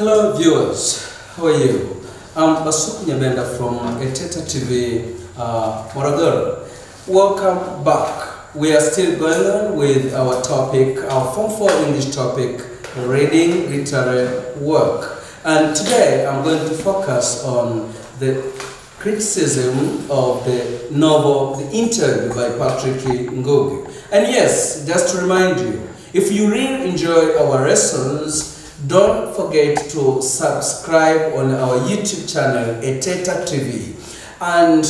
Hello viewers, how are you? I'm BASUKU from Untitled TV, Morogoro. Welcome back. We are still going on with our topic, our Form 4 English topic, reading literary work. And today I'm going to focus on the criticism of the novel The Interview by Patrick Ngugi. And yes, just to remind you, if you really enjoy our lessons, don't forget to subscribe on our YouTube channel, Untitled TV. And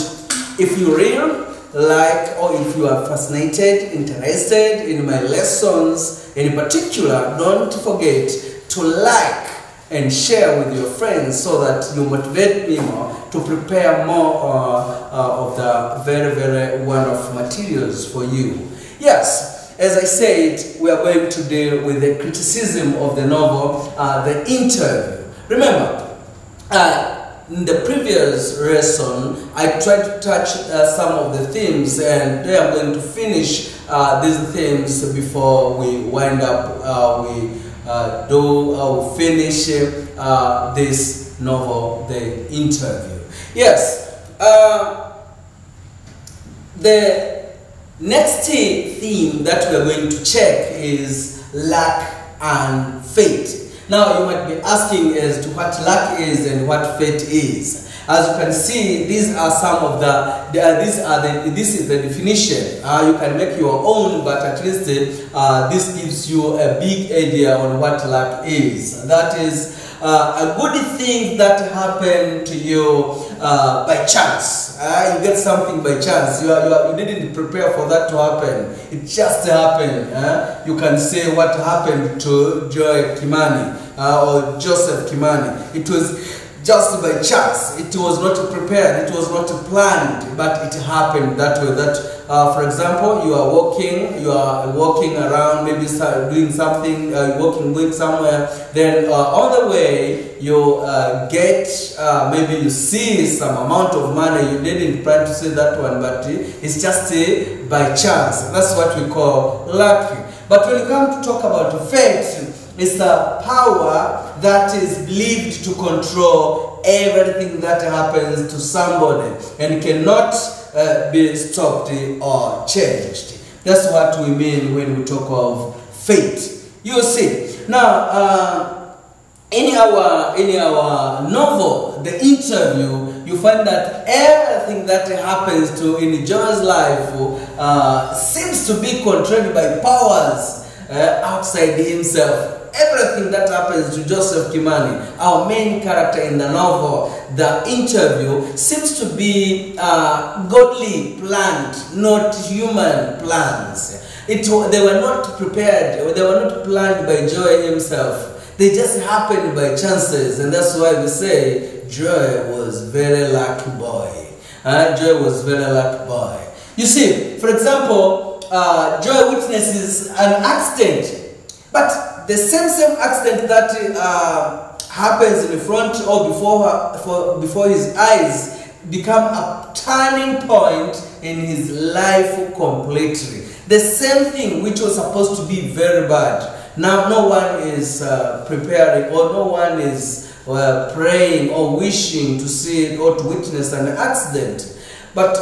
if you really like, or if you are fascinated, interested in my lessons in particular, don't forget to like and share with your friends so that you motivate me more to prepare more of the very, very wonderful materials for you. Yes. As I said, we are going to deal with the criticism of the novel, The Interview. Remember, in the previous lesson, I tried to touch some of the themes, and today I'm going to finish these themes before we wind up, we finish this novel, The Interview. Yes, the next theme that we are going to check is luck and fate. Now you might be asking as to what luck is and what fate is. As you can see, these are some of this is the definition. You can make your own, but at least this gives you a big idea on what luck is. That is a good thing that happened to you by chance. You get something by chance. You didn't prepare for that to happen. It just happened. You can say what happened to Joy Kimani or Joseph Kimani. It was just by chance. It was not prepared. It was not planned, but it happened that way. That, for example, you are walking around, maybe doing something, going somewhere. Then on the way, you get, maybe you see some amount of money. You didn't plan to see that one, but it's just by chance. That's what we call lucky. But when you come to talk about fate, it's a power that is believed to control everything that happens to somebody and cannot be stopped or changed. That's what we mean when we talk of fate. You see, now in our novel, The Interview, you find that everything that happens in John's life seems to be controlled by powers outside himself. Everything that happens to Joseph Kimani, our main character in the novel, The Interview, seems to be godly planned, not human plans. They were not prepared, or they were not planned by Joy himself. They just happened by chances, and that's why we say Joy was very lucky boy. Joy was very lucky boy. You see, for example, Joy witnesses an accident, but the same accident that happens in front or before his eyes become a turning point in his life completely. The same thing which was supposed to be very bad. Now no one is preparing, or no one is praying or wishing to see it or to witness an accident. But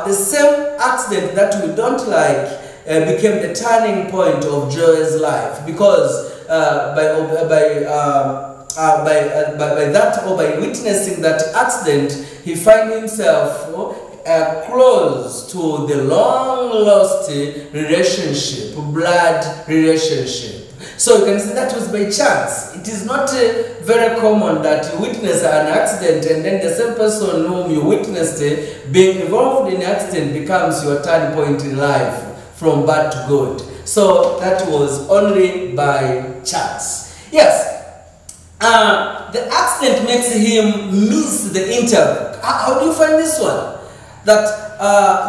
the same accident that we don't like became the turning point of Joy's life, because by that, or by witnessing that accident, he finds himself close to the long-lost relationship, blood relationship. So you can see that was by chance. It is not very common that you witness an accident and then the same person whom you witnessed being involved in the accident becomes your turning point in life, from bad to good. So that was only by chance. Yes, the accident makes him miss the interview. How do you find this one? That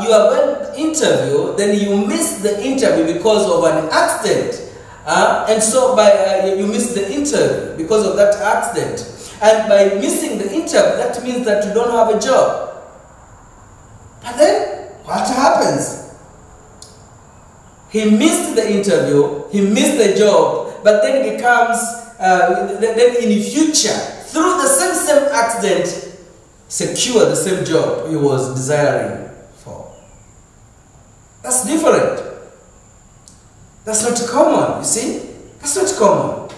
you are going to interview, then you miss the interview because of an accident. And so you miss the interview because of that accident. And by missing the interview, that means that you don't have a job. But then, what happens? He missed the interview, he missed the job, but then becomes then in the future, through the same accident, secure the same job he was desiring for. That's different. That's not common, you see? That's not common.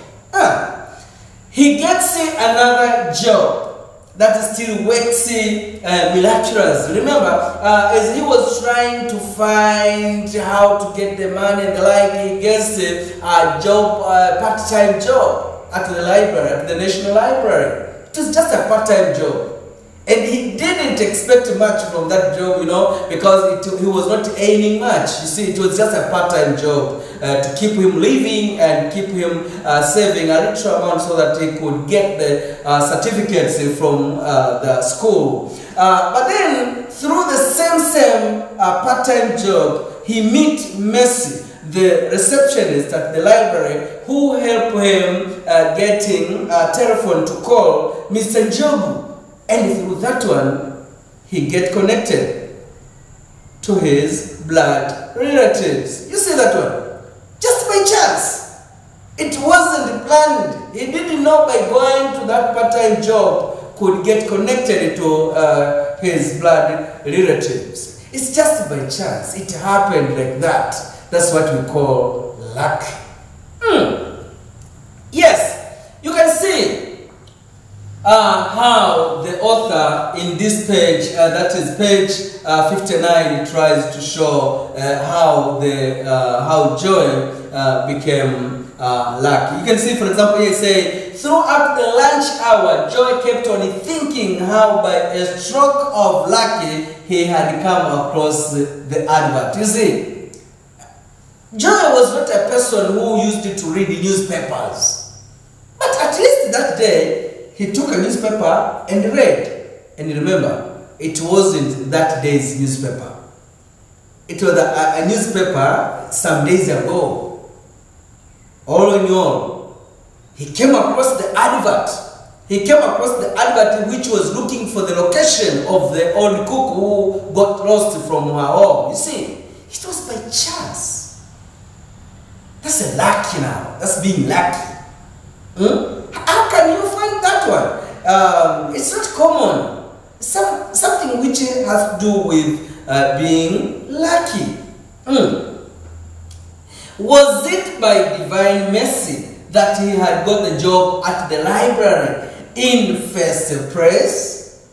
He gets another job that still works miraculous. Remember, as he was trying to find how to get the money and the like, he gets a job, a part-time job at the library, at the National Library. It was just a part-time job. And he didn't expect much from that job, you know, because he was not earning much. You see, it was just a part-time job to keep him living and keep him saving a little amount so that he could get the certificates from the school. But then, through the same part-time job, he meets Mercy, the receptionist at the library, who helped him getting a telephone to call Mr. Njogu. And through that one, he gets connected to his blood relatives. You see that one? Just by chance. It wasn't planned. He didn't know by going to that part-time job could get connected to his blood relatives. It's just by chance. It happened like that. That's what we call luck. Yes, you can see how the author in this page, that is page 59, tries to show how joy became lucky. You can see, for example, he say, throughout the lunch hour, Joy kept on thinking how by a stroke of luck he had come across the advert. You see, Joy was not a person who used to read newspapers, but at least that day, he took a newspaper and read. And remember, it wasn't that day's newspaper. It was a newspaper some days ago. All in all, he came across the advert. He came across the advert which was looking for the location of the old cook who got lost from her home. You see, it was by chance. That's a lucky now. That's being lucky. How can you find that one? It's not common. Something which has to do with being lucky. Was it by divine mercy that he had got the job at the library in first place?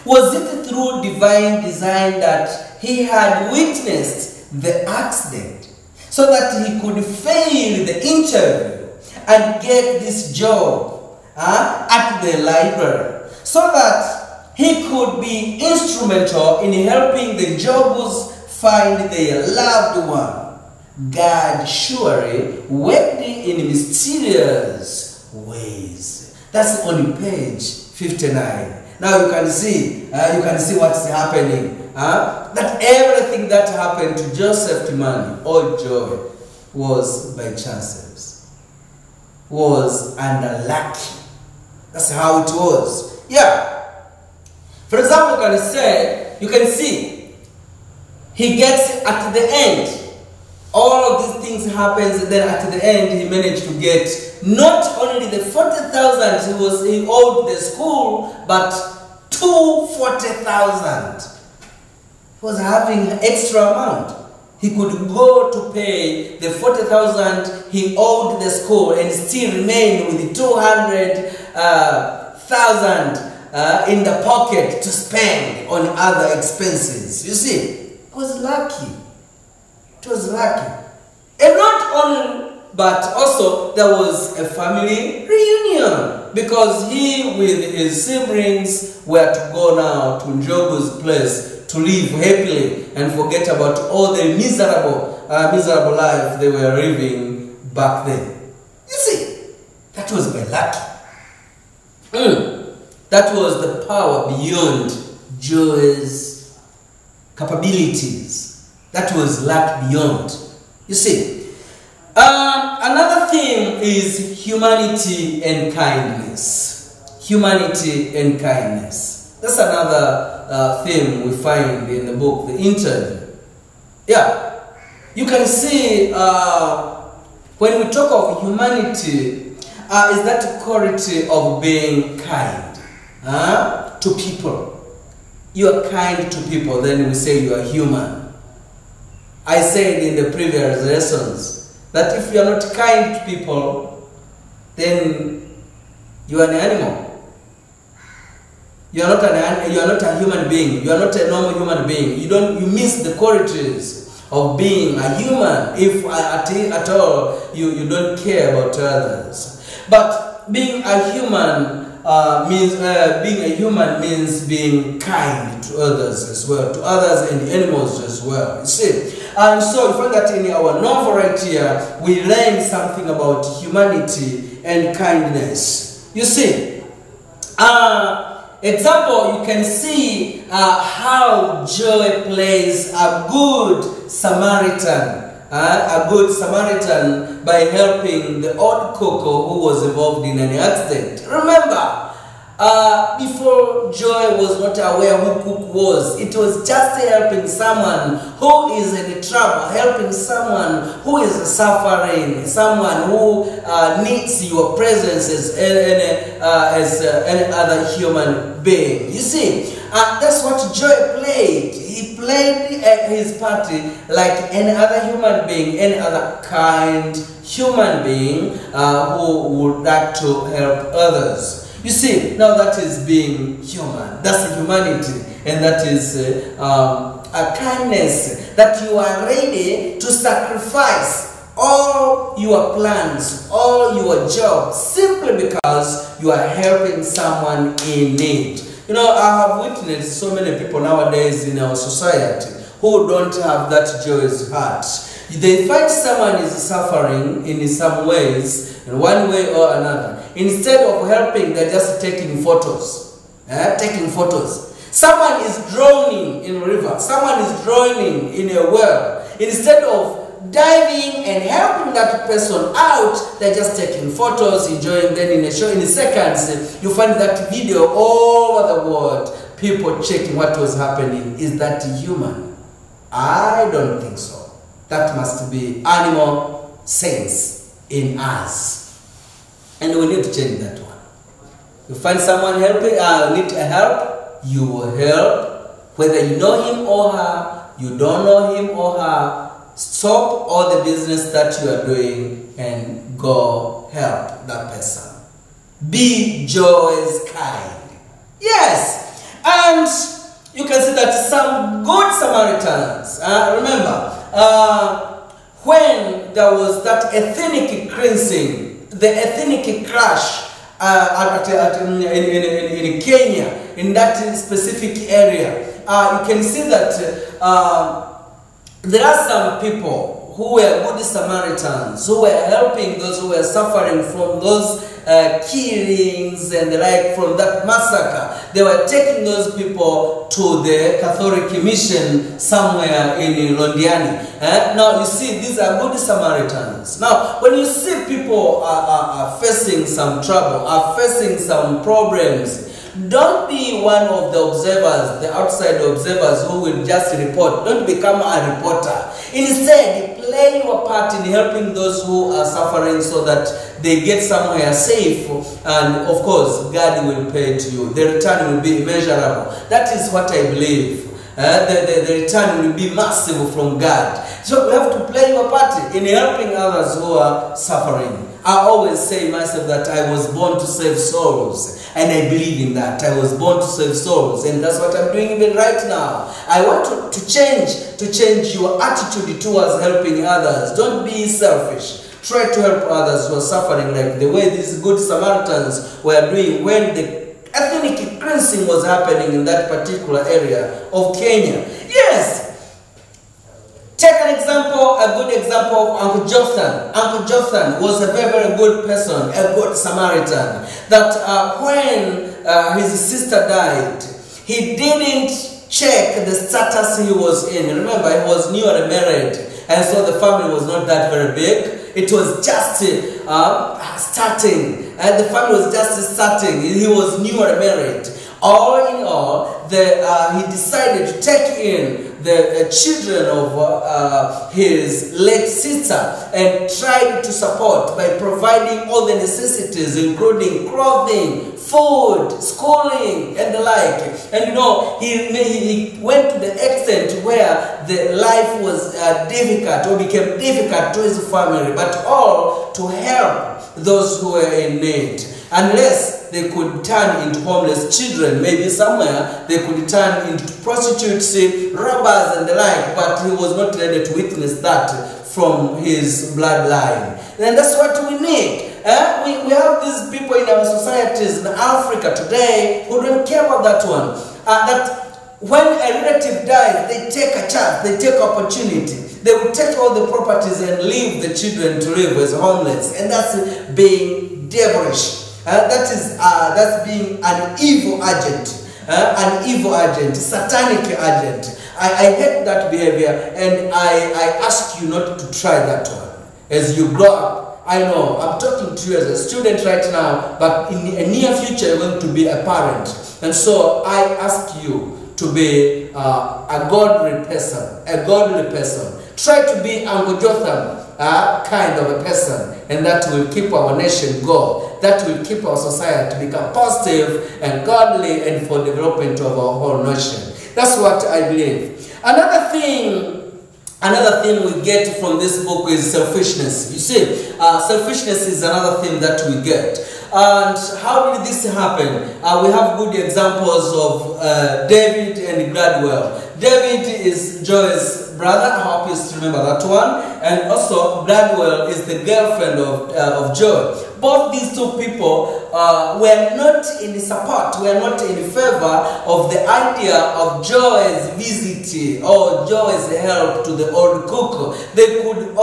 Was it through divine design that he had witnessed the accident so that he could fail the interview and get this job at the library, so that he could be instrumental in helping the Njogus find their loved one? God surely worked in mysterious ways. That's on page 59. Now you can see what's happening. That everything that happened to Joseph Timani or Joy was by chances, was under lucky. That's how it was. Yeah. For example, you can see, he gets at the end. All of these things happens, and then at the end he managed to get not only the 40,000 he owed the school, but 240,000. He was having an extra amount. He could go to pay the 40,000 he owed the school and still remain with 200,000 in the pocket to spend on other expenses. You see, it was lucky. It was lucky. And not only, but also there was a family reunion, because he with his siblings were to go now to Njogu's place to live happily and forget about all the miserable life they were living back then. You see, that was by luck. That was the power beyond Joy's capabilities. That was luck beyond. You see, another theme is humanity and kindness. Humanity and kindness. That's another theme we find in the book, The Interview. Yeah, you can see when we talk of humanity, is that quality of being kind to people. You are kind to people, then we say you are human. I said in the previous lessons that if you are not kind to people, then you are an animal. You are not a human being. You are not a normal human being. You miss the qualities of being a human if at all you don't care about others. But being a human means being kind to others as well, to others and animals as well. You see, and so you find that in our novel right here, we learn something about humanity and kindness. You see. Example, you can see how Joy plays a good Samaritan. By helping the old Coco who was involved in an accident. Remember, before Joy was not aware who Cook was. It was just helping someone who is in trouble, helping someone who is suffering, someone who needs your presence as any other human being. You see, that's what Joy played. He played his party like any other human being, any other kind human being who would like to help others. You see, now that is being human. That's humanity, and that is a kindness that you are ready to sacrifice all your plans, all your jobs, simply because you are helping someone in need. You know, I have witnessed so many people nowadays in our society who don't have that joyous heart. They find someone is suffering in some ways, in one way or another. Instead of helping, they're just taking photos. Taking photos. Someone is drowning in a river. Someone is drowning in a well. Instead of diving and helping that person out, they're just taking photos, enjoying. Then in a seconds, you find that video all over the world. People checking what was happening. Is that human? I don't think so. That must be animal sense in us. And we need to change that one. You find someone helping, need help, you will help. Whether you know him or her, you don't know him or her, stop all the business that you are doing and go help that person. Be joyous kind. Yes. And you can see that some good Samaritans, remember, when there was that ethnic cleansing, the ethnic crash in Kenya, in that specific area, you can see that there are some people who were good Samaritans, who were helping those who were suffering from those killings and the like, from that massacre. They were taking those people to the Catholic mission somewhere in Londiani. Now you see, these are good Samaritans. Now when you see people are facing some trouble, are facing some problems, don't be one of the observers, the outside observers who will just report. Don't become a reporter. Instead, play your part in helping those who are suffering so that they get somewhere safe, and of course, God will pay to you. The return will be immeasurable. That is what I believe. The return will be massive from God. So we have to play your part in helping others who are suffering. I always say myself that I was born to save souls, and I believe in that. I was born to save souls, and that's what I'm doing even right now. I want to change your attitude towards helping others. Don't be selfish. Try to help others who are suffering, like the way these good Samaritans were doing when the ethnic cleansing was happening in that particular area of Kenya. Yes. Take an example, a good example of Uncle Jonathan. Uncle Jonathan was a very, very good person, a good Samaritan. That when his sister died, he didn't check the status he was in. Remember, he was newly married, and so the family was not that very big. It was just starting, and the family was just starting. He was newly married. All in all, he decided to take in the children of his late sister and tried to support by providing all the necessities, including clothing, food, schooling, and the like. And you know, he went to the extent where the life was difficult or became difficult to his family, but all to help those who were in need. Unless they could turn into homeless children, maybe somewhere they could turn into prostitutes, robbers, and the like, but he was not ready to witness that from his bloodline. And that's what we need. We have these people in our societies in Africa today who don't care about that one. That when a relative dies, they take a chance, they take opportunity. They will take all the properties and leave the children to live as homeless. And that's being devilish. That's being an evil agent, satanic agent. I hate that behavior, and I ask you not to try that one. As you grow up, I know, I'm talking to you as a student right now, but in the near future, you're going to be a parent. And so I ask you to be a godly person. Try to be Uncle Jotham kind of a person, and that will keep our nation going. That will keep our society to become positive and godly and for development of our whole nation. That's what I believe. Another thing we get from this book is selfishness. You see, selfishness is another thing that we get. And how did this happen? We have good examples of David and Gladwell. David is Joy's brother. I hope you still remember that one. And also Gladwell is the girlfriend of Joy. Both these two people were not in support, were not in favor of the idea of Joy's visit or Joy's help to the old cook. They were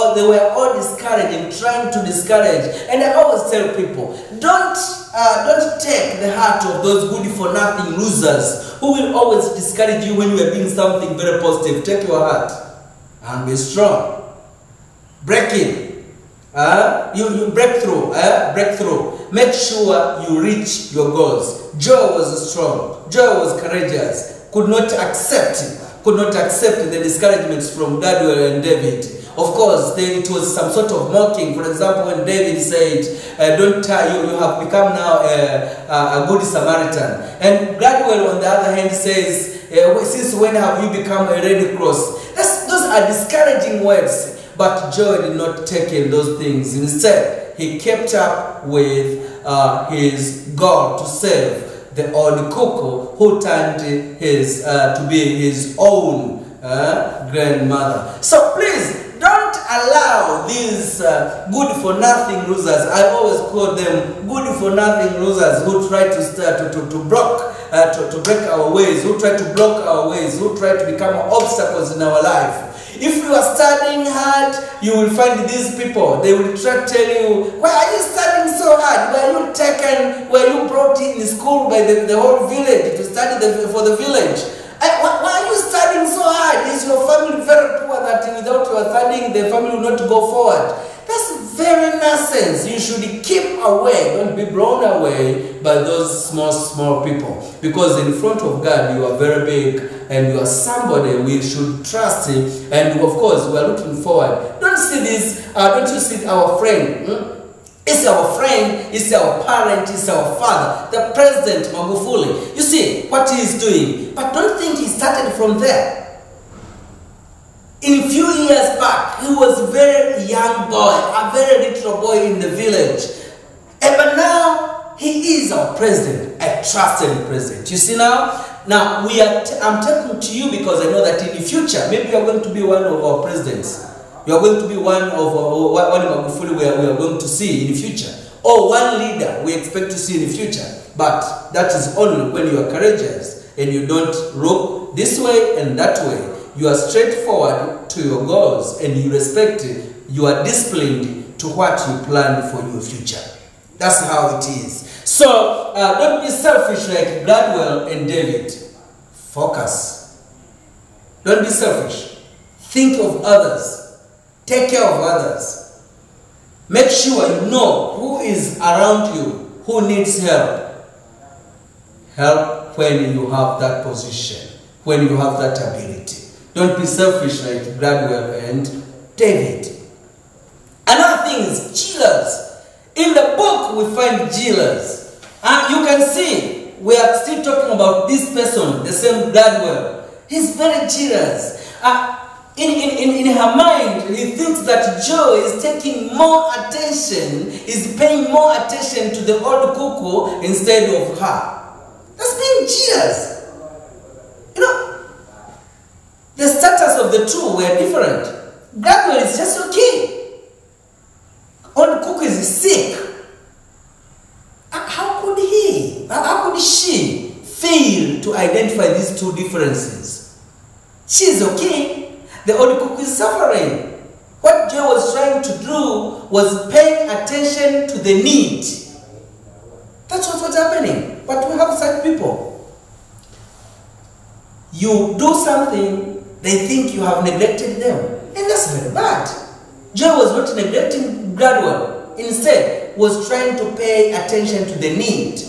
all discouraging, trying to discourage. And I always tell people, don't take the heart of those good-for-nothing losers who will always discourage you when you are doing something very positive. Take your heart and be strong. Break in. You break through. Make sure you reach your goals. Joy was strong. Joy was courageous. Could not accept the discouragements from Gladwell and David. Of course, it was some sort of mocking. For example, when David said, you have become now a good Samaritan. And Gladwell, on the other hand, says, since when have you become a Red Cross? Those are discouraging words. But Joy did not take in those things. Instead, he kept up with his goal to save the old cook who turned to be his own grandmother. So please, don't allow these good-for-nothing losers, I always call them good-for-nothing losers, who try to break our ways, who try to block our ways, who try to become obstacles in our life. If you are studying hard, you will find these people. They will try to tell you, why are you studying so hard? Were you brought in school by the whole village to study for the village? Why are you studying so hard? Is your family very poor that without your studying, the family will not go forward? That's very nonsense. You should keep away. Don't be blown away by those small people. Because in front of God, you are very big and you are somebody we should trust him. And of course, we are looking forward. Don't you see our friend? It's our friend, it's our parent, it's our father, the President Magufuli. You see what he is doing. But don't think he started from there. In a few years back, he was a very young boy, a very little boy in the village. But now, he is our president, a trusted president. You see now? Now, I'm talking to you because I know that in the future, maybe you are going to be one of our presidents. You are going to be one of Magufuli we are going to see in the future. Or one leader we expect to see in the future. But that is only when you are courageous and you don't look this way and that way. You are straightforward to your goals and you respect it. You are disciplined to what you planned for your future. That's how it is. So, don't be selfish like Gladwell and David. Focus. Don't be selfish. Think of others. Take care of others. Make sure you know who is around you, who needs help. Help when you have that position, when you have that ability. Don't be selfish like Gladwell and David. Another thing is jealous. In the book, we find jealous. And you can see, we are still talking about this person, the same Gladwell. He's very jealous. In her mind, he thinks that Joe is taking more attention, is paying more attention to the old cuckoo instead of her. That's being jealous. You know, the status of the two were different. Gladwell is just okay. Old cuckoo is sick. How could she fail to identify these two differences? She's okay. The old cuckoo is suffering. What Joe was trying to do was paying attention to the need. That's what's happening. But we have such people. You do something, they think you have neglected them. And that's very bad. Joe was not neglecting Gladwell. Instead, was trying to pay attention to the need.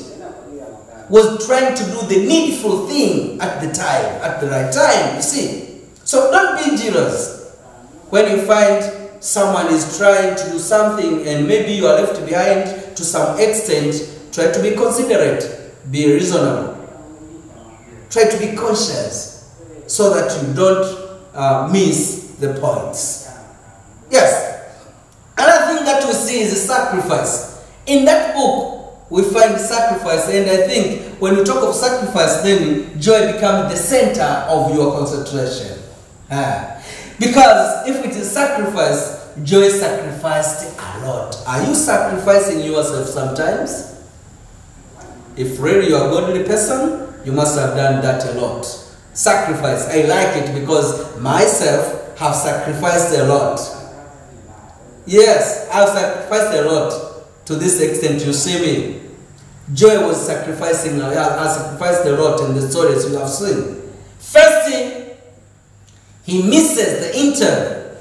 Was trying to do the needful thing at the time, at the right time, you see. So don't be jealous when you find someone is trying to do something and maybe you are left behind to some extent. Try to be considerate, be reasonable. Try to be conscious so that you don't miss the points. Yes. Another thing that we see is sacrifice. In that book, we find sacrifice, and I think when we talk of sacrifice, then joy becomes the center of your concentration. Because if it is sacrifice, joy sacrificed a lot. Are you sacrificing yourself sometimes? If really you are a godly person, you must have done that a lot. Sacrifice, I like it because myself have sacrificed a lot. Yes, I've sacrificed a lot. To this extent, you see me. Joy was sacrificing, I sacrificed a lot in the stories you have seen. First thing, he misses the intern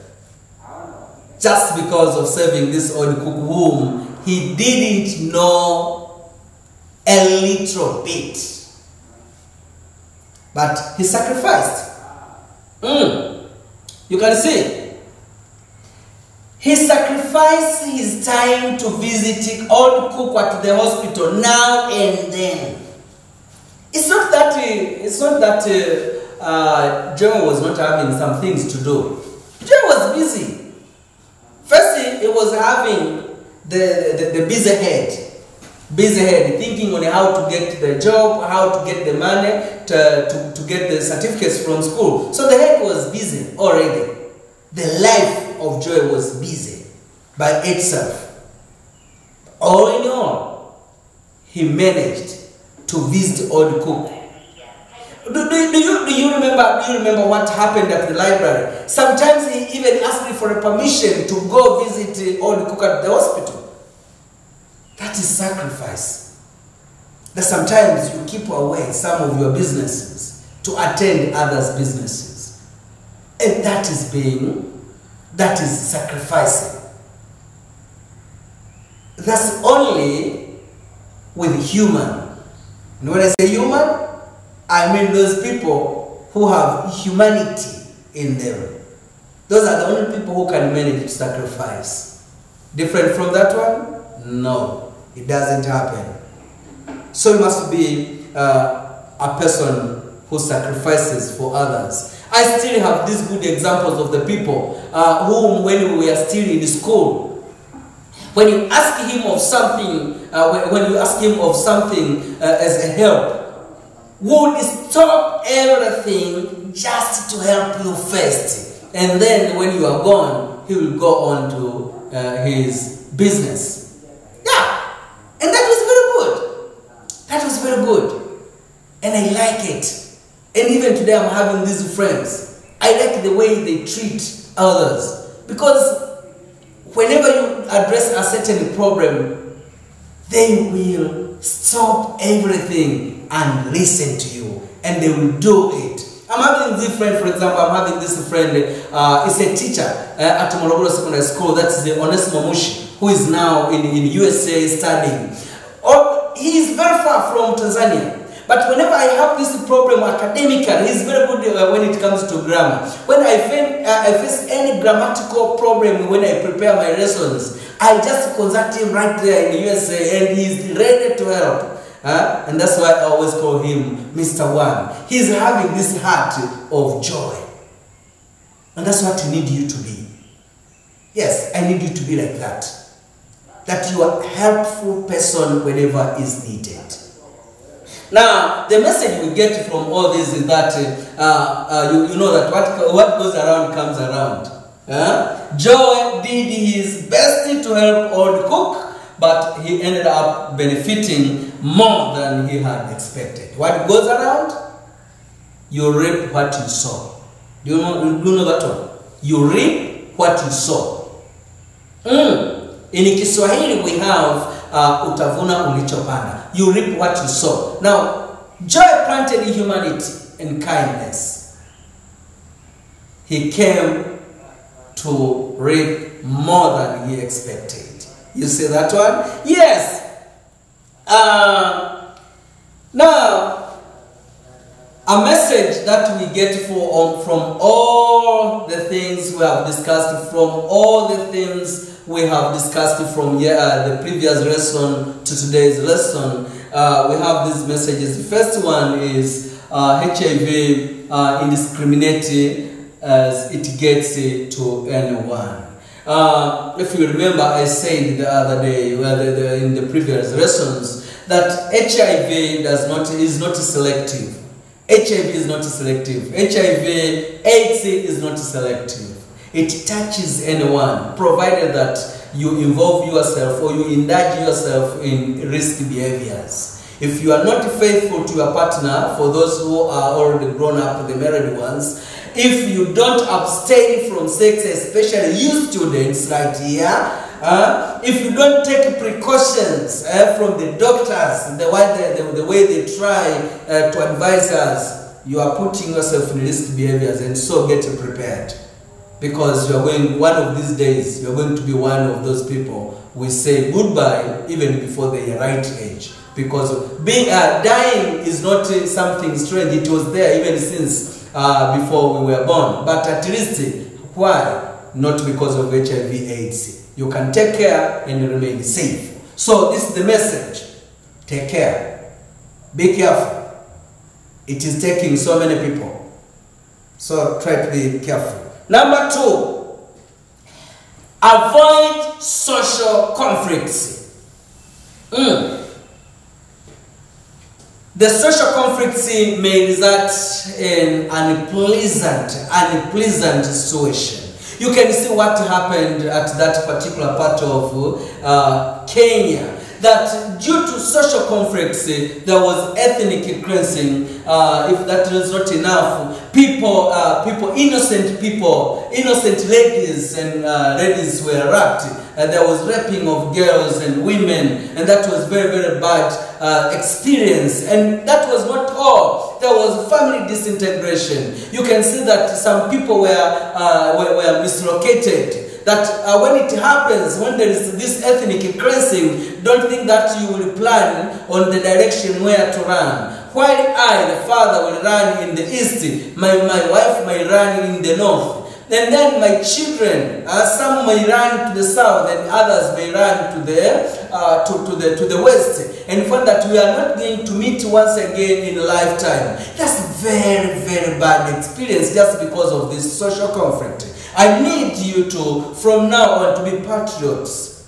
just because of serving this old cook whom he didn't know a little bit. But he sacrificed. You can see. He sacrificed his time to visit old cook at the hospital now and then. It's not that Joe was not having some things to do. Joe was busy. First, he was having the busy head, thinking on how to get the job, how to get the money, to get the certificates from school. So the head was busy already. The life of Joy was busy by itself. All in all, he managed to visit old cook. Do you remember what happened at the library? Sometimes he even asked me for a permission to go visit old cook at the hospital. That is sacrifice. That sometimes you keep away some of your businesses to attend others' businesses. And that is sacrificing. That's only with human. And when I say human, I mean those people who have humanity in them. Those are the only people who can manage to sacrifice. Different from that one? No, it doesn't happen. So you must be a person who sacrifices for others. I still have these good examples of the people whom, when we were still in school, when you ask him of something, as a help, would stop everything just to help you first, and then when you are gone, he will go on to his business. Yeah, and that was very good. That was very good, and I like it. And even today, I'm having these friends. I like the way they treat others, because whenever you address a certain problem, they will stop everything and listen to you, and they will do it. I'm having this friend, for example, is a teacher at MOROGORO Secondary School. That's the Onesimo Mushi, who is now in USA studying. He is very far from Tanzania, But whenever I have this problem academically, he's very good when it comes to grammar. When I face any grammatical problem when I prepare my lessons, I just consult him right there in the USA, and he's ready to help. And that's why I always call him Mr. One. He's having this heart of joy. And that's what I need you to be. Yes, I need you to be like that. That you are a helpful person whenever is needed. Now, the message we get from all this is that you know that what goes around comes around. Joe did his best to help old cook, but he ended up benefiting more than he had expected. What goes around? You reap what you sow. Do you know that one? You reap what you sow. In Kiswahili we have utavuna ulichopanda. You reap what you sow. Now, Joy planted humanity and kindness. He came to reap more than he expected. You see that one? Yes. Now, a message that we get from all the things we have discussed, from all the things we have discussed from the previous lesson to today's lesson, we have these messages. The first one is HIV indiscriminate as it gets to anyone. If you remember, I said the other day, in the previous lessons, that HIV is not selective. HIV is not selective. HIV/AIDS is not selective. It touches anyone, provided that you involve yourself or you indulge yourself in risky behaviors. If you are not faithful to your partner, for those who are already grown up, the married ones, if you don't abstain from sex, especially you students right here, if you don't take precautions from the doctors, the way they try to advise us, you are putting yourself in risky behaviors, and so get prepared. Because you are going, one of these days, you are going to be one of those people we say goodbye even before the right age. Because dying is not something strange. It was there even since before we were born. But at least, why? Not because of HIV/AIDS. You can take care and remain safe. So this is the message. Take care. Be careful. It is taking so many people. So try to be careful. Number 2, avoid social conflicts. The social conflicts may result in unpleasant situation. You can see what happened at that particular part of Kenya. That due to social conflicts, there was ethnic cleansing. If that is not enough, innocent ladies and ladies were raped. There was raping of girls and women, and that was very, very bad experience. And that was not all. There was family disintegration. You can see that some people were mislocated. That when it happens, when there is this ethnic cleansing, don't think that you will plan on the direction where to run. While I, the father, will run in the east, my wife may run in the north. And then my children, some may run to the south, and others may run to the west. And find that we are not going to meet once again in a lifetime. That's very, very bad experience just because of this social conflict. I need you to, from now on, to be patriots.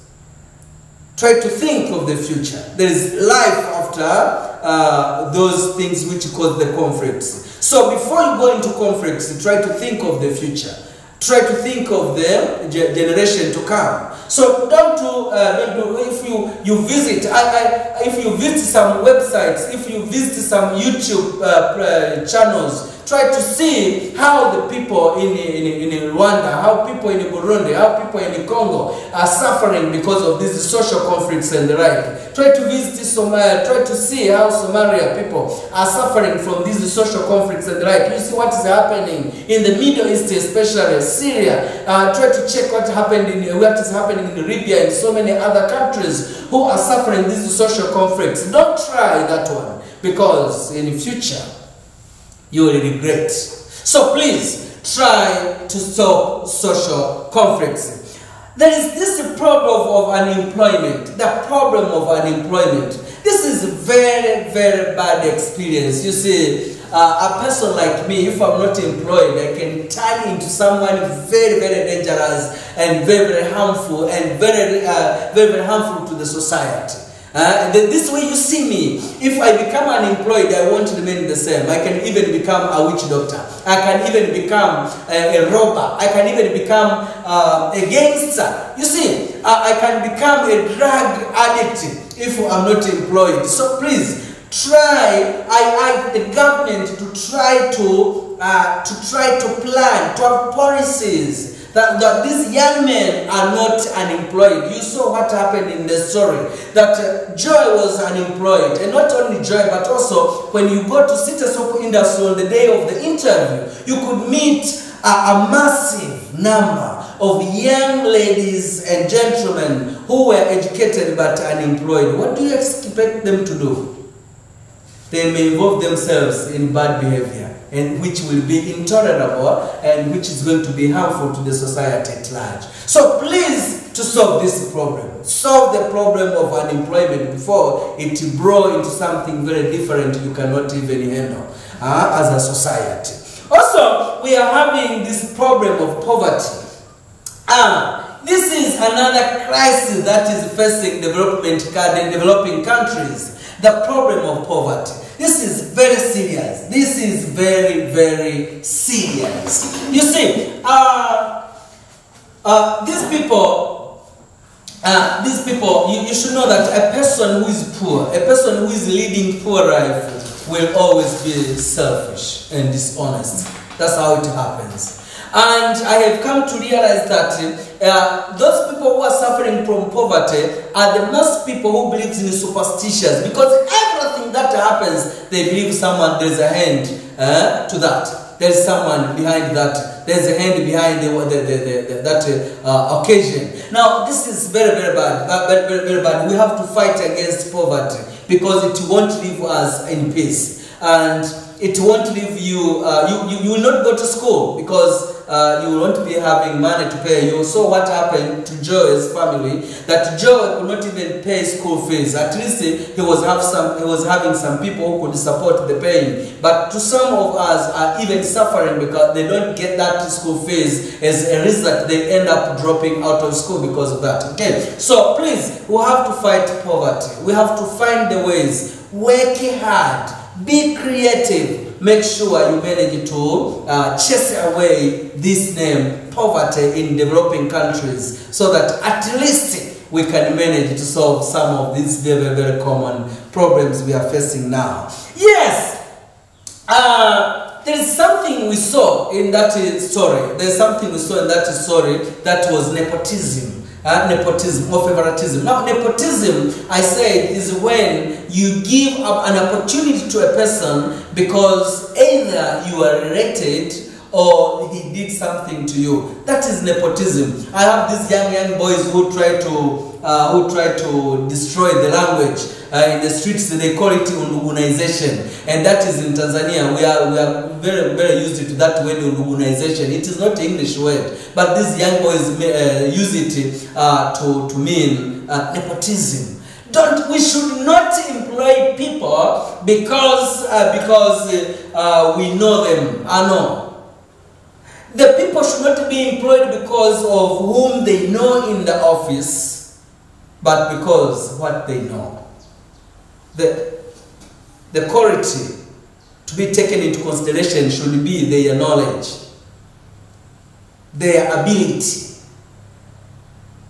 Try to think of the future. There is life after those things which cause the conflicts. So before you go into conflicts, try to think of the future. Try to think of the generation to come. So don't do if you visit some websites, if you visit some YouTube channels, try to see how the people in Rwanda, how people in Burundi, how people in Congo are suffering because of these social conflicts and the like. Try to visit Somalia, try to see how Somalia people are suffering from these social conflicts and the like. You see what is happening in the Middle East, especially Syria. Try to check what is happening in Libya and so many other countries who are suffering these social conflicts. Don't try that one. because in the future you will regret. So please try to stop social conflicts. There is this problem of unemployment, the problem of unemployment. This is a very, very bad experience. You see, a person like me, if I'm not employed, I can turn into someone very, very dangerous and very, very harmful and very, very harmful to the society. This way you see me, if I become unemployed, I won't remain the same. I can even become a witch doctor. I can even become a robber. I can even become a gangster. You see, I can become a drug addict if I'm not employed. So please, try, I the government to try to plan, to have policies that these young men are not unemployed. You saw what happened in the story, that Joy was unemployed, and not only Joy, but also when you go to City Soap Industry on the day of the interview, you could meet a massive number of young ladies and gentlemen who were educated but unemployed. What do you expect them to do? They may involve themselves in bad behavior, and which will be intolerable and which is going to be harmful to the society at large. So please, to solve this problem, solve the problem of unemployment before it grows into something very different you cannot even handle as a society. Also, we are having this problem of poverty. This is another crisis that is facing developing countries. The problem of poverty. This is very serious. This is very, very serious. You see, these people, you should know that a person who is poor, a person who is leading poor life will always be selfish and dishonest. That's how it happens. And I have come to realize that those people who are suffering from poverty are the most people who believe in superstitions, because everything that happens, they believe there's a hand to that. There's someone behind that. There's a hand behind that occasion. Now, this is very, very bad. Very, very bad. We have to fight against poverty because it won't leave us in peace. And it won't leave you, you will not go to school because you won't be having money to pay. You saw what happened to Joe's family, that Joe could not even pay school fees. At least he was having some people who could support the paying. But to some of us are even suffering because they don't get that school fees. As a result, they end up dropping out of school because of that. Okay, so please, we have to fight poverty. We have to find the ways. Work hard. Be creative. Make sure you manage to chase away this name, poverty, in developing countries, so that at least we can manage to solve some of these very, very common problems we are facing now. Yes, there is something we saw in that story. There is something we saw in that story that was nepotism. Nepotism or favoritism. Now, nepotism, I said, is when you give up an opportunity to a person because either you are related or he did something to you. That is nepotism. I have these young boys who try to destroy the language in the streets. They call it undugunization, and that is in Tanzania. We are very, very used to that word, undugunization. It is not an English word, but these young boys use it to mean nepotism. We should not employ people because we know them. No. The people should not be employed because of whom they know in the office, but because what they know. The quality to be taken into consideration should be their knowledge, their ability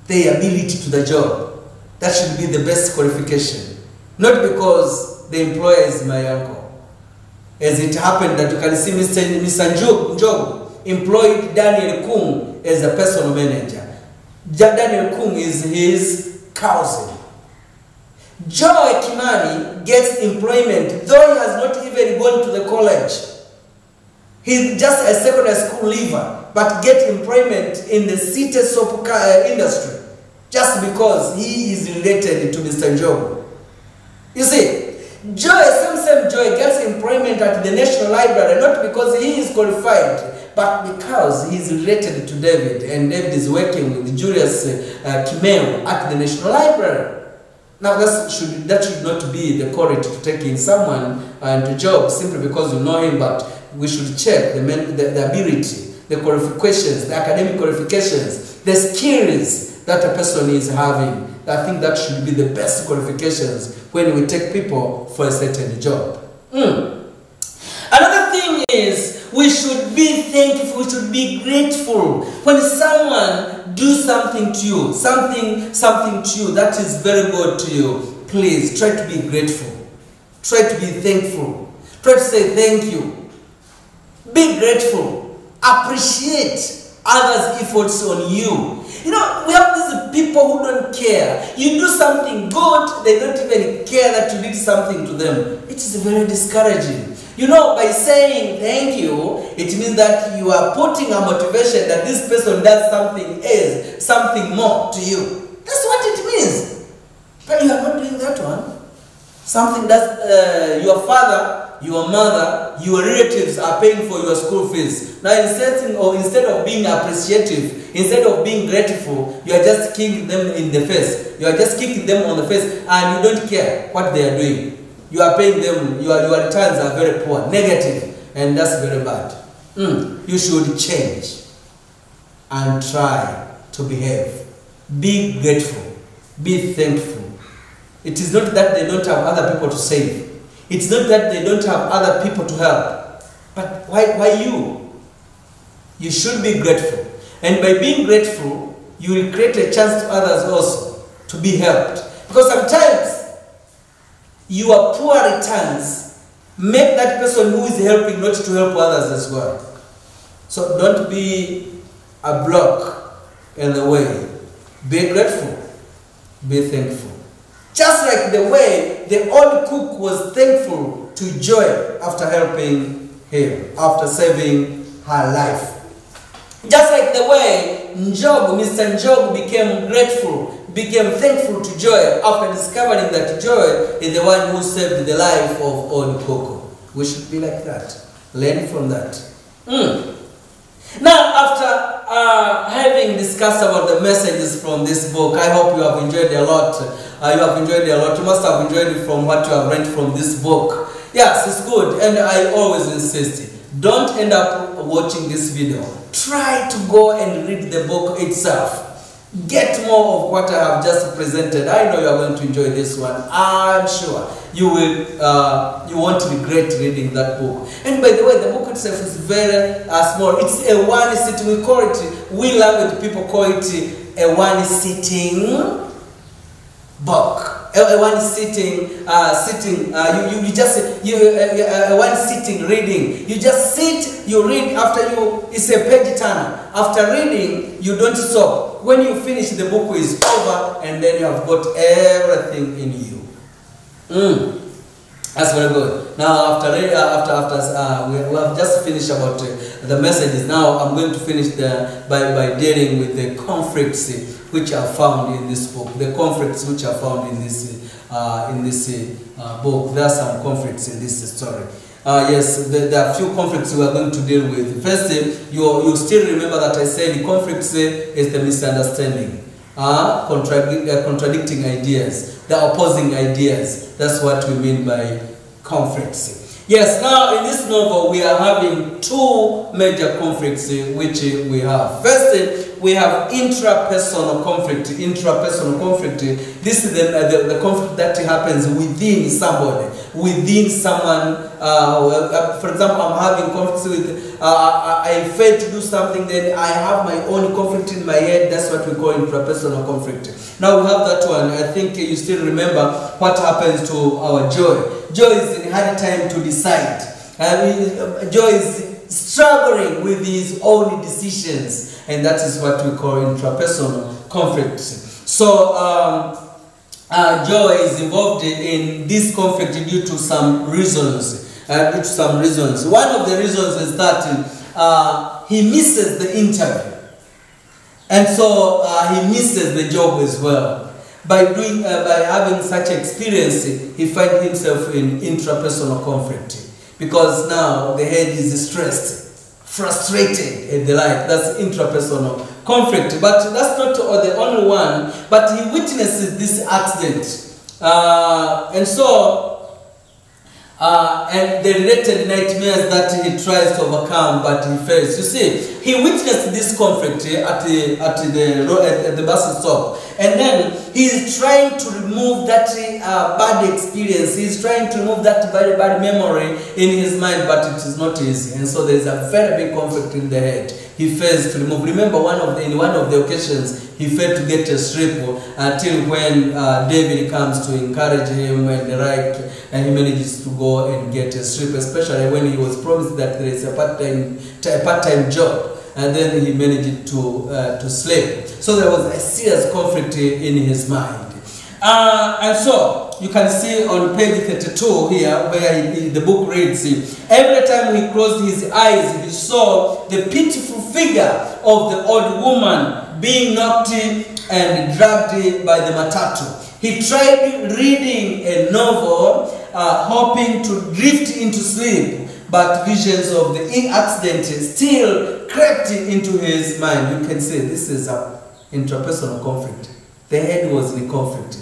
to the job. That should be the best qualification. Not because the employer is my uncle. As it happened that you can see Mr. Njogu employed Daniel Kung as a personal manager. Daniel Kung is his cousin. Joe Kimani gets employment, though he has not even gone to the college. He's just a secondary school leaver, but gets employment in the city soap industry just because he is related to Mr. Njogu. You see, Joy, same Joy, gets employment at the National Library, not because he is qualified, but because he is related to David, and David is working with Julius Kimeu at the National Library. Now that should not be the courage to take in someone into job simply because you know him, but we should check the ability, the qualifications, the academic qualifications, the skills that a person is having. I think that should be the best qualifications when we take people for a certain job. Another thing is we should be thankful, we should be grateful. When someone do something to you, something to you that is very good to you, please try to be grateful. Try to be thankful. Try to say thank you. Be grateful. Appreciate others' efforts on you. You know, we have these people who don't care. You do something good, they don't even care that you did something to them. It is very discouraging. You know, by saying thank you, it means that you are putting a motivation that this person does something more to you. That's what it means. But you are not doing that one. Something that your father, your mother, your relatives are paying for your school fees. Now, instead of being appreciative, instead of being grateful, you are just kicking them in the face. You are just kicking them on the face, and you don't care what they are doing. You are paying them, your returns are very poor, negative, and that's very bad. You should change and try to behave. Be grateful. Be thankful. It is not that they don't have other people to save. It's not that they don't have other people to help. But why you? You should be grateful. And by being grateful, you will create a chance to others also to be helped. Because sometimes your poor returns make that person who is helping not to help others as well. So don't be a block in the way. Be grateful. Be thankful. Just like the way the old cook was thankful to Joy after helping him, after saving her life. Just like the way Mr. Njog became grateful, became thankful to Joy after discovering that Joy is the one who saved the life of old Coco. We should be like that. Learn from that. Now, after having discussed about the messages from this book, I hope you have enjoyed a lot. You must have enjoyed it from what you have read from this book. Yes, it's good. And I always insist, don't end up watching this video. Try to go and read the book itself. Get more of what I have just presented. I know you are going to enjoy this one. I'm sure you will. You won't regret reading that book. And by the way, the book itself is very small. It's a one sitting. We call it. We language people call it a one sitting book. A one sitting, one sitting reading. You just sit, you read after you. It's a page turner. After reading, you don't stop. When you finish, the book is over, and then you have got everything in you. That's very good. Now, after we have just finished about the messages. Now, I'm going to finish by dealing with the conflicts which are found in this book. The conflicts which are found in this book. There are some conflicts in this story. Yes, there are a few conflicts we are going to deal with. First, you still remember that I said the conflicts is the misunderstanding, contradicting ideas, the opposing ideas. That's what we mean by conflicts. Yes, now in this novel we are having two major conflicts which we have. First, we have intrapersonal conflict. Intrapersonal conflict. This is the conflict that happens within somebody, within someone. For example, I'm having conflicts with. I fail to do something, then I have my own conflict in my head. That's what we call intrapersonal conflict. Now we have that one. I think you still remember what happens to our Joy. Joy is in a hard time to decide. Joy is struggling with his own decisions, and that is what we call intrapersonal conflict. So Joy is involved in this conflict due to some reasons. One of the reasons is that he misses the interview, and so he misses the job as well. by having such experience, he finds himself in intrapersonal conflict, because now the head is stressed, frustrated, and the like. That's intrapersonal conflict. But that's not the only one. But he witnesses this accident, and the related nightmares that he tries to overcome, but he fails. You see, he witnessed this conflict at the bus stop, and then he is trying to remove that bad experience. He is trying to remove that very bad memory in his mind, but it is not easy. And so there is a very big conflict in the head. He fails to remove. Remember, in one of the occasions, he failed to get a sleep until when David comes to encourage him and the like, and he manages to go and get a sleep, especially when he was promised that there is a part-time job, and then he managed to sleep. So there was a serious conflict in his mind. And so you can see on page 32 here, where the book reads, every time he closed his eyes, he saw the pitiful figure of the old woman being knocked and dragged by the matatu. He tried reading a novel, hoping to drift into sleep, but visions of the accident still crept into his mind. You can see this is an intrapersonal conflict. The head was in conflict.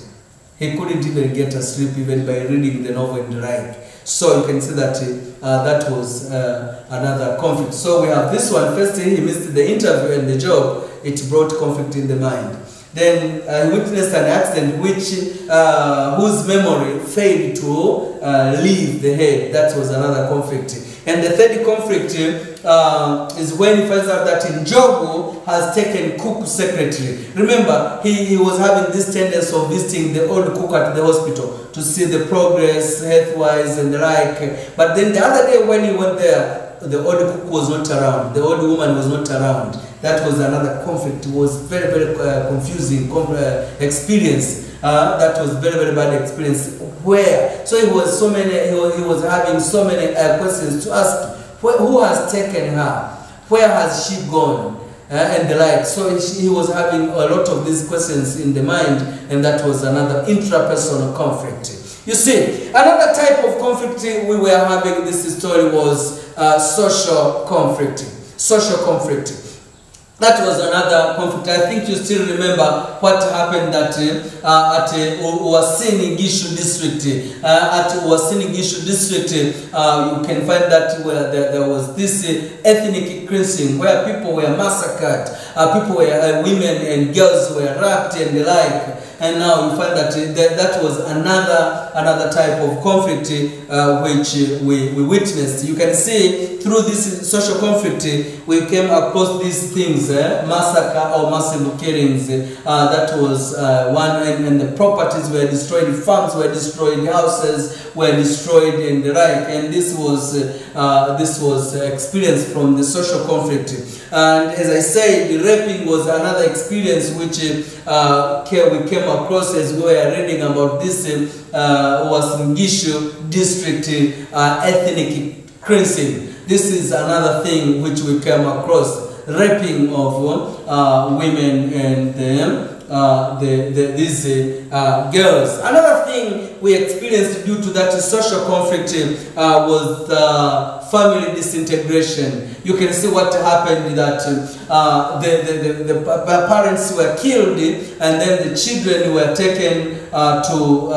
He couldn't even get a sleep even by reading the novel and the like. So you can see that that was another conflict. So we have this one. First, he missed the interview and the job. It brought conflict in the mind. Then he witnessed an accident whose memory failed to leave the head. That was another conflict. And the third conflict is when he finds out that Njogu has taken Cook's secretary. Remember, he was having this tendency of visiting the old cook at the hospital to see the progress, health-wise and the like. But then the other day when he went there, the old cook was not around. The old woman was not around. That was another conflict. It was very, very confusing experience. That was very, very bad experience. Where? So he was having so many questions to ask. Who has taken her? Where has she gone? And the like. So he was having a lot of these questions in the mind, and that was another intrapersonal conflict. You see, another type of conflict we were having in this story was social conflict. Social conflict. That was another conflict. I think you still remember what happened at Uasin Gishu district. At Uasin Gishu district, you can find that where there was this ethnic cleansing, where people were massacred, women and girls were raped and the like. And now you find that that was another type of conflict which we witnessed. You can see through this social conflict we came across these things, massacre or massive killings. That was one, and the properties were destroyed, farms were destroyed, houses were destroyed, and the like. And this was experience from the social conflict. And as I said, the raping was another experience which we came across as we were reading about this Uasin Gishu district ethnic cleansing. This is another thing which we came across, raping of women and these girls. Another thing we experienced due to that social conflict was family disintegration. You can see what happened, that the parents were killed, and then the children were taken to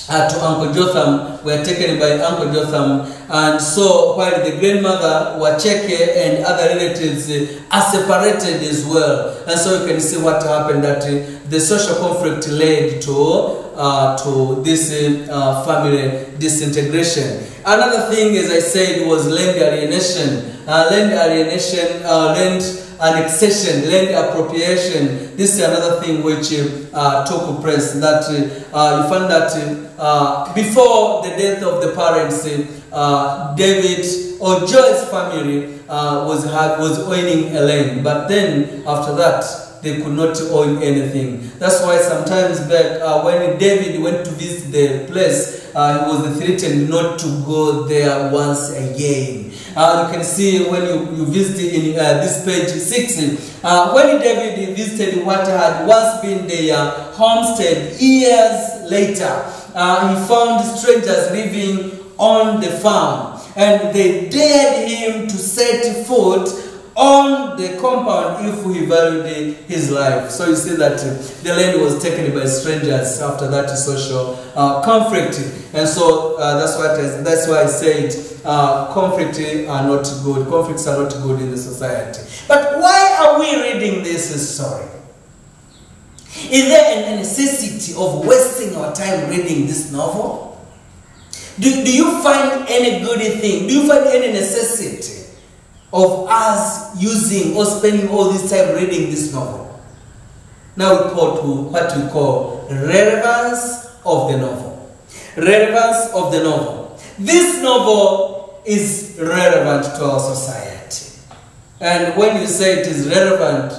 Uncle Jotham, were taken by Uncle Jotham. And so while the grandmother, Wacheke, and other relatives are separated as well. And so you can see what happened, that the social conflict led to this family disintegration. Another thing, as I said, was land alienation. Land annexation, land appropriation. This is another thing which took place. That you find that before the death of the parents, David or Joy's family was owning a land, but then after that they could not own anything. That's why sometimes back when David went to visit the place, he was threatened not to go there once again. You can see when you visit in this page 6, when David visited what had once been their homestead years later, he found strangers living on the farm, and they dared him to set foot on the compound if he valued his life. So you see that the land was taken by strangers after that social conflict, and so that's why I said conflicts are not good. Conflicts are not good in the society. But why are we reading this story? Is there a necessity of wasting our time reading this novel? Do you find any good thing? Do you find any necessity of us using or spending all this time reading this novel? Now we call to what we call relevance of the novel. Relevance of the novel. This novel is relevant to our society. And when you say it is relevant,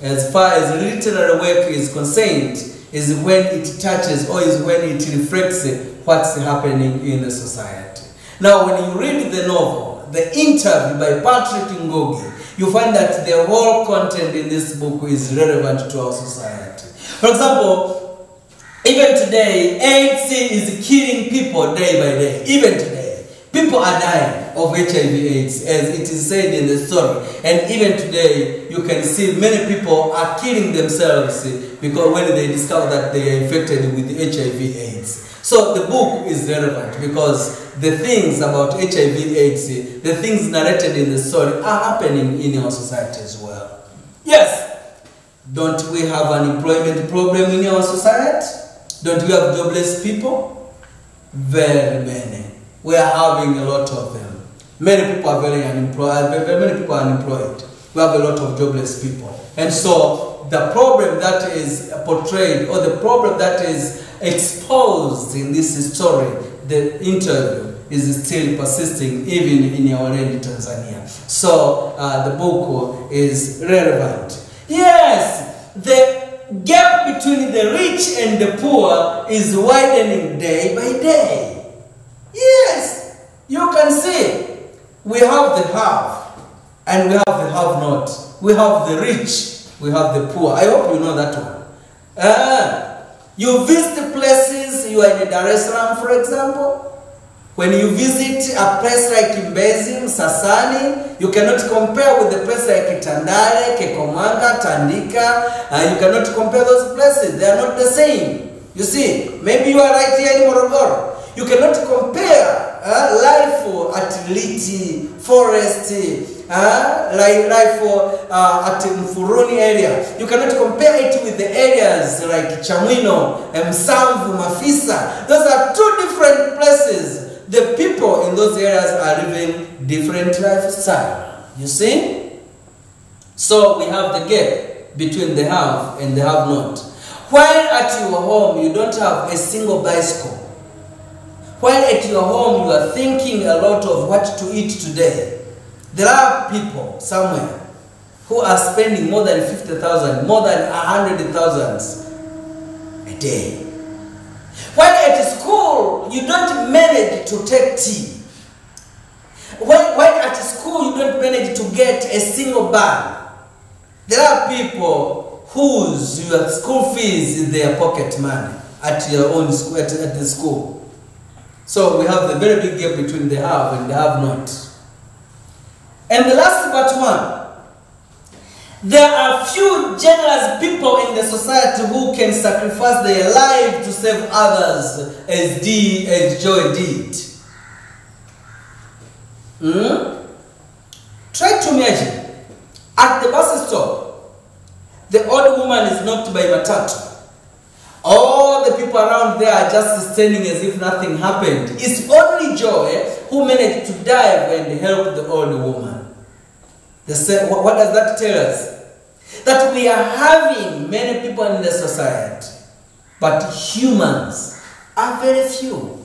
as far as literary work is concerned, is when it touches or is when it reflects what's happening in the society. Now when you read the novel, the interview by Patrick Ngogi, you find that the whole content in this book is relevant to our society. For example, even today, AIDS is killing people day by day. Even today, people are dying of HIV/AIDS, as it is said in the story. And even today, you can see many people are killing themselves because when they discover that they are infected with HIV/AIDS. So the book is relevant because the things about HIV/AIDS, the things narrated in the story are happening in our society as well. Yes, don't we have an employment problem in our society? Don't we have jobless people? Very many. We are having a lot of them. Many people are very unemployed. Many people are unemployed. We have a lot of jobless people. And so the problem that is portrayed, or the problem that is exposed in this story, the interview, is still persisting even in our land, Tanzania. So the book is relevant. Yes, the gap between the rich and the poor is widening day by day. Yes, you can see we have the have and we have the have not. We have the rich, we have the poor. I hope you know that one. You visit places, you are in Dar es Salaam, for example. When you visit a place like Mbezi, Sasani, you cannot compare with the place like Tandale, Kekomanga, Tandika. You cannot compare those places. They are not the same. You see, maybe you are right here in Morogoro. You cannot compare life at Liti, Forest, life at Mfuruni area. You cannot compare it with the areas like Chamwino, Msamvu, Mafisa. Those are two different places. The people in those areas are living different lifestyle. You see? So we have the gap between the have and the have not. While at your home you don't have a single bicycle, while at your home you are thinking a lot of what to eat today, there are people somewhere who are spending more than 50,000, more than 100,000 a day. While at school you don't manage to take tea. While at school you don't manage to get a single bag. There are people whose your school fees is their pocket money at your own school, at the school. So we have the very big gap between the have and the have not. And the last but one, there are few generous people in the society who can sacrifice their life to save others as Joy did. Try to imagine, at the bus stop, the old woman is knocked by matatu. All the people around there are just standing as if nothing happened. It's only Joy who managed to dive and help the old woman. What does that tell us? That we are having many people in the society, but humans are very few.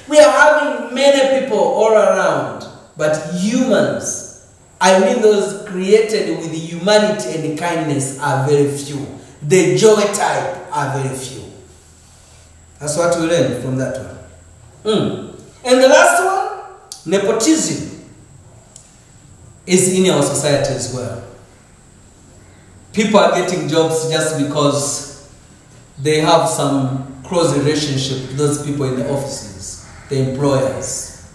We are having many people all around, but humans, I mean those created with humanity and kindness, are very few. The Joy type are very few. That's what we learned from that one. And the last one, nepotism, is in our society as well. People are getting jobs just because they have some close relationship with those people in the offices, the employers.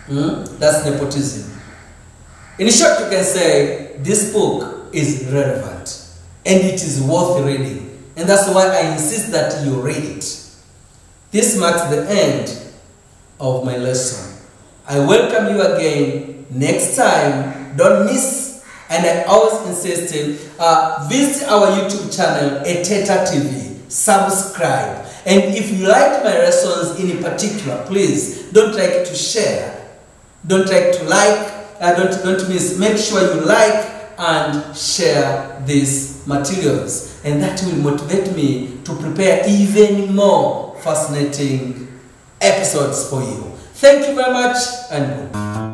That's nepotism. In short, you can say this book is relevant and it is worth reading. And that's why I insist that you read it. This marks the end of my lesson. I welcome you again next time. Don't miss, and I always insist, visit our YouTube channel, Eteta TV, subscribe. And if you like my lessons in particular, please don't like to share, don't like to don't miss, make sure you like and share these materials, and that will motivate me to prepare even more fascinating episodes for you. Thank you very much and good.